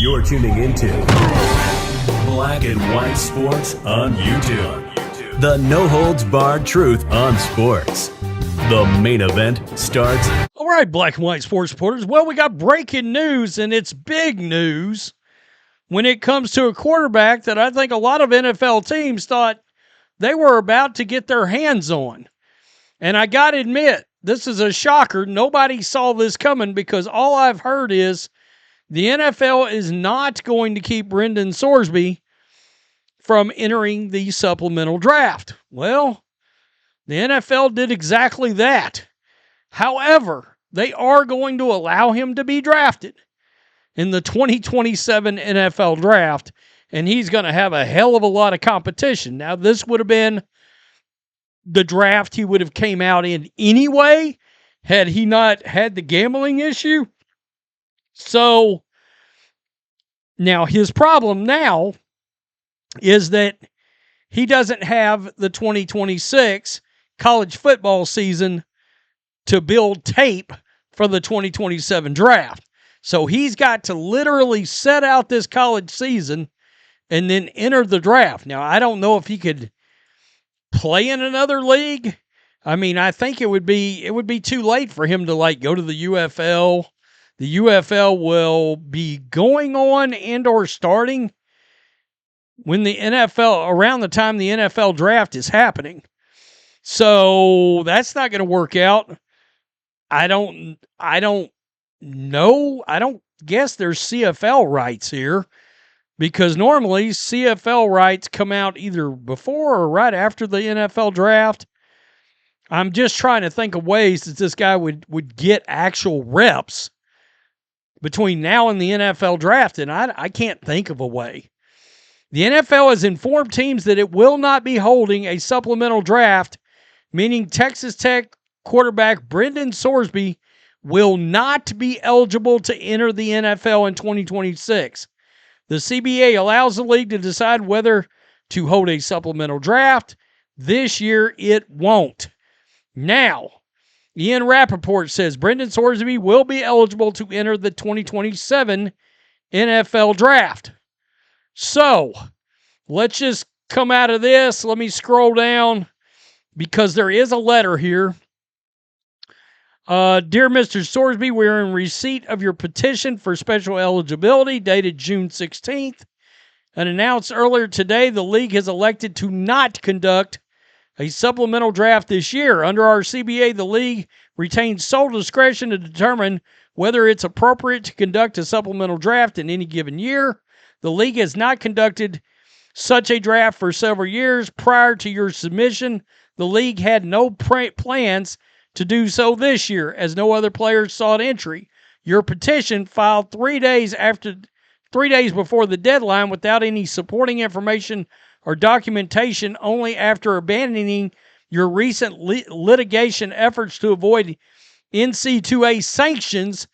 You're tuning into Black and White Sports on YouTube. The no-holds-barred truth on sports. The main event starts. All right, Black and White Sports supporters. Well, we got breaking news, and it's big news when it comes to a quarterback that I think a lot of NFL teams thought they were about to get their hands on. And I got to admit, this is a shocker. Nobody saw this coming because all I've heard is the NFL is not going to keep Brendan Sorsby from entering the supplemental draft. Well, the NFL did exactly that. However, they are going to allow him to be drafted in the 2027 NFL draft, and he's going to have a hell of a lot of competition. Now, this would have been the draft he would have came out in anyway had he not had the gambling issue. So, now his problem now is that he doesn't have the 2026 college football season to build tape for the 2027 draft. So he's got to literally set out this college season and then enter the draft. Now, I don't know if he could play in another league. I mean, I think it would be too late for him to go to the UFL. The UFL will be going on and or starting when the NFL, around the time the NFL draft is happening. So that's not going to work out. I don't know. I don't guess there's CFL rights here because normally CFL rights come out either before or right after the NFL draft. I'm just trying to think of ways that this guy would get actual reps between now and the NFL draft, and I can't think of a way. The NFL has informed teams that it will not be holding a supplemental draft, meaning Texas Tech quarterback Brendan Sorsby will not be eligible to enter the NFL in 2026. The CBA allows the league to decide whether to hold a supplemental draft. This year, it won't. Now, Ian Rappaport says Brendan Sorsby will be eligible to enter the 2027 NFL draft. So, let's just come out of this. Let me scroll down because there is a letter here. Dear Mr. Sorsby, we are in receipt of your petition for special eligibility dated June 16th. And announced earlier today, the league has elected to not conduct a supplemental draft this year. Under our CBA, the league retains sole discretion to determine whether it's appropriate to conduct a supplemental draft in any given year. The league has not conducted such a draft for several years. Prior to your submission, the league had no plans to do so this year, as no other players sought entry. Your petition, filed 3 days before the deadline without any supporting information or documentation, only after abandoning your recent litigation efforts to avoid NC2A sanctions,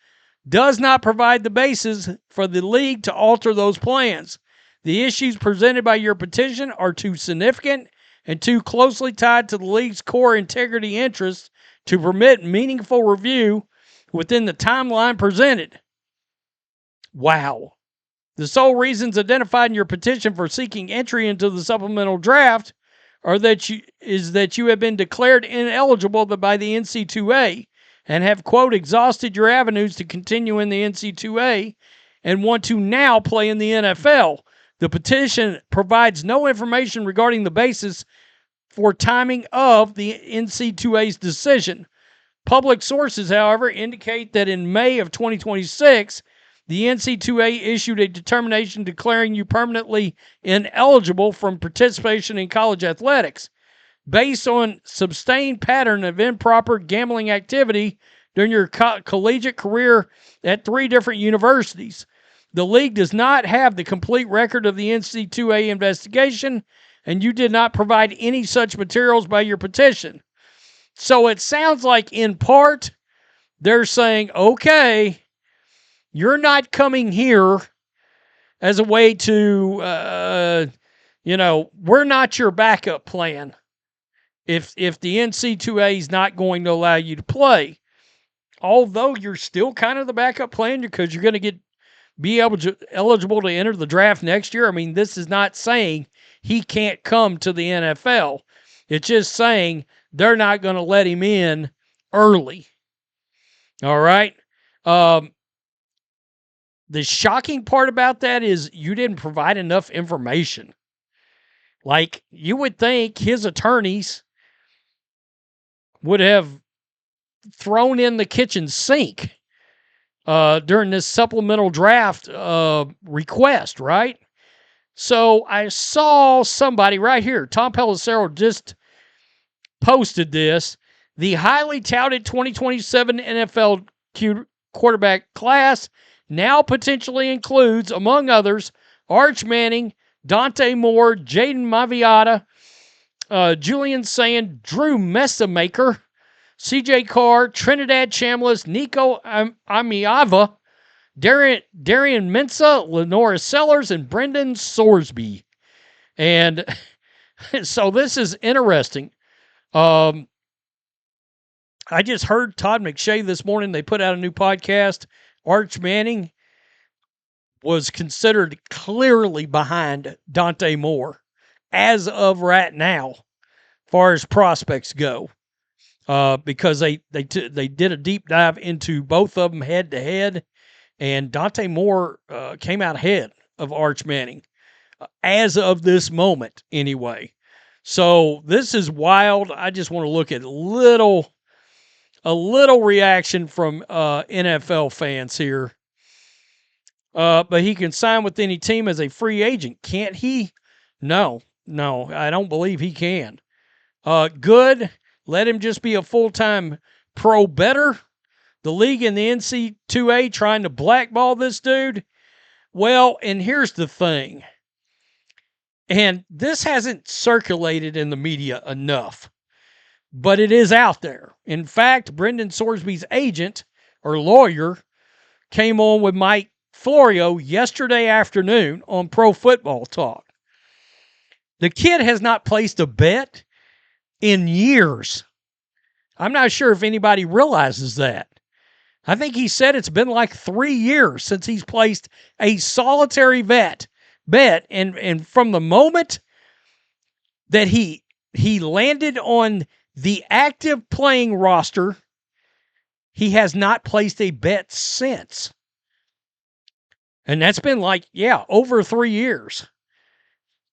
does not provide the basis for the league to alter those plans. The issues presented by your petition are too significant and too closely tied to the league's core integrity interests to permit meaningful review within the timeline presented. Wow. The sole reasons identified in your petition for seeking entry into the supplemental draft are that you have been declared ineligible by the NC2A and have, quote, exhausted your avenues to continue in the NC2A and want to now play in the NFL. The petition provides no information regarding the basis for timing of the NC2A's decision. Public sources, however, indicate that in May of 2026, the NC2A issued a determination declaring you permanently ineligible from participation in college athletics based on sustained pattern of improper gambling activity during your collegiate career at 3 different universities. The league does not have the complete record of the NC2A investigation, and you did not provide any such materials by your petition. So it sounds like, in part, they're saying, okay, you're not coming here as a way to, we're not your backup plan if the NC2A is not going to allow you to play. Although you're still kind of the backup plan because you're going to get be eligible to enter the draft next year. I mean, this is not saying he can't come to the NFL. It's just saying they're not going to let him in early. All right. The shocking part about that is you didn't provide enough information. Like, you would think his attorneys would have thrown in the kitchen sink during this supplemental draft request, right? So I saw somebody right here, Tom Pelissero, just posted this. The highly touted 2027 NFL quarterback class now potentially includes, among others, Arch Manning, Dante Moore, Jaden Maviata, Julian Sand, Drew Messamaker, CJ Carr, Trinidad Chambliss, Nico Amiava, Darian Mensa, Lenora Sellers, and Brendan Sorsby. And so this is interesting. I just heard Todd McShay this morning. They put out a new podcast. Arch Manning was considered clearly behind Dante Moore as of right now, as far as prospects go, because they did a deep dive into both of them head to head, and Dante Moore came out ahead of Arch Manning as of this moment, anyway. So this is wild. I just want to look at a little reaction from NFL fans here. But he can sign with any team as a free agent, can't he? No, I don't believe he can. Good. Let him just be a full-time pro better. The league and the NC2A trying to blackball this dude. Well, and here's the thing. And this hasn't circulated in the media enough, but it is out there. In fact, Brendan Sorsby's agent or lawyer came on with Mike Florio yesterday afternoon on Pro Football Talk. The kid has not placed a bet in years. I'm not sure if anybody realizes that. I think he said it's been like 3 years since he's placed a solitary bet. And from the moment that he landed on the active playing roster, he has not placed a bet since. And that's been like, over 3 years.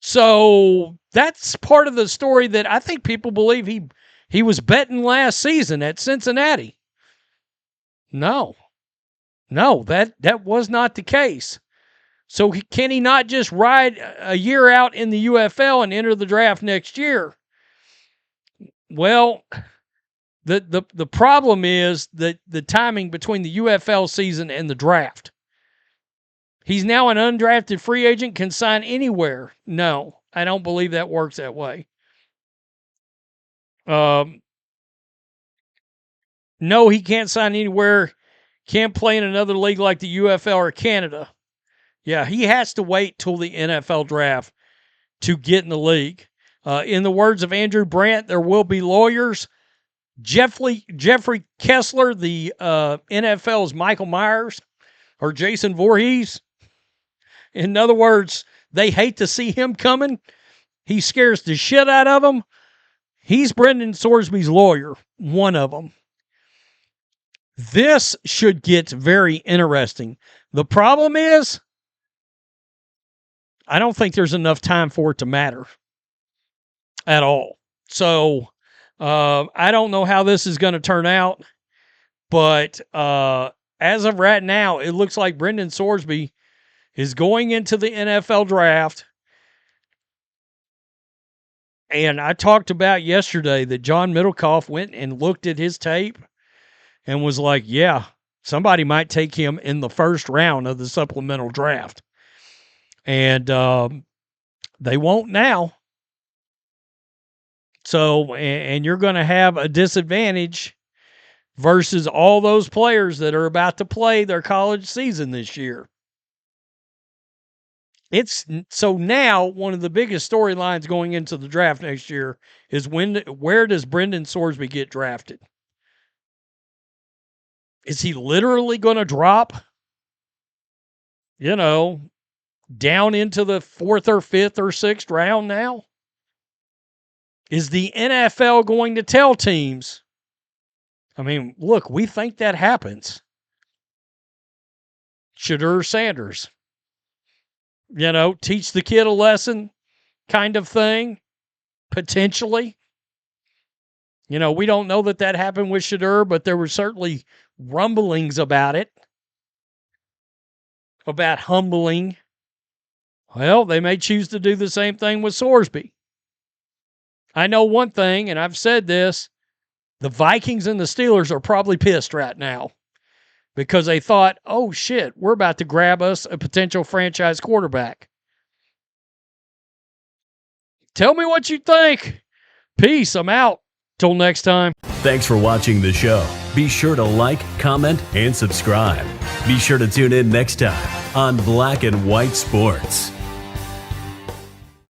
So that's part of the story that I think people believe he was betting last season at Cincinnati. No, that was not the case. So can he not just ride a year out in the UFL and enter the draft next year? Well, the problem is that the timing between the UFL season and the draft. He's now an undrafted free agent, can sign anywhere. No, I don't believe that works that way. No, he can't sign anywhere. Can't play in another league like the UFL or Canada. Yeah, he has to wait till the NFL draft to get in the league. In the words of Andrew Brandt, there will be lawyers. Jeffrey Kessler, the NFL's Michael Myers, or Jason Voorhees. In other words, they hate to see him coming. He scares the shit out of them. He's Brendan Sorsby's lawyer, one of them. This should get very interesting. The problem is, I don't think there's enough time for it to matter at all. So I don't know how this is going to turn out, but as of right now, it looks like Brendan Sorsby is going into the NFL draft. And I talked about yesterday that John Middlecoff went and looked at his tape and was like, yeah, somebody might take him in the first round of the supplemental draft. And they won't now. So, and you're going to have a disadvantage versus all those players that are about to play their college season this year. So now one of the biggest storylines going into the draft next year is where does Brendan Sorsby get drafted? Is he literally going to drop down into the 4th or 5th or 6th round now? Is the NFL going to tell teams, I mean, look, we think that happens. Shedeur Sanders, teach the kid a lesson kind of thing, potentially. We don't know that happened with Shedeur, but there were certainly rumblings about it, about humbling. Well, they may choose to do the same thing with Sorsby. I know one thing, and I've said this, the Vikings and the Steelers are probably pissed right now because they thought, oh, shit, we're about to grab us a potential franchise quarterback. Tell me what you think. Peace. I'm out. Till next time. Thanks for watching the show. Be sure to like, comment, and subscribe. Be sure to tune in next time on Black and White Sports.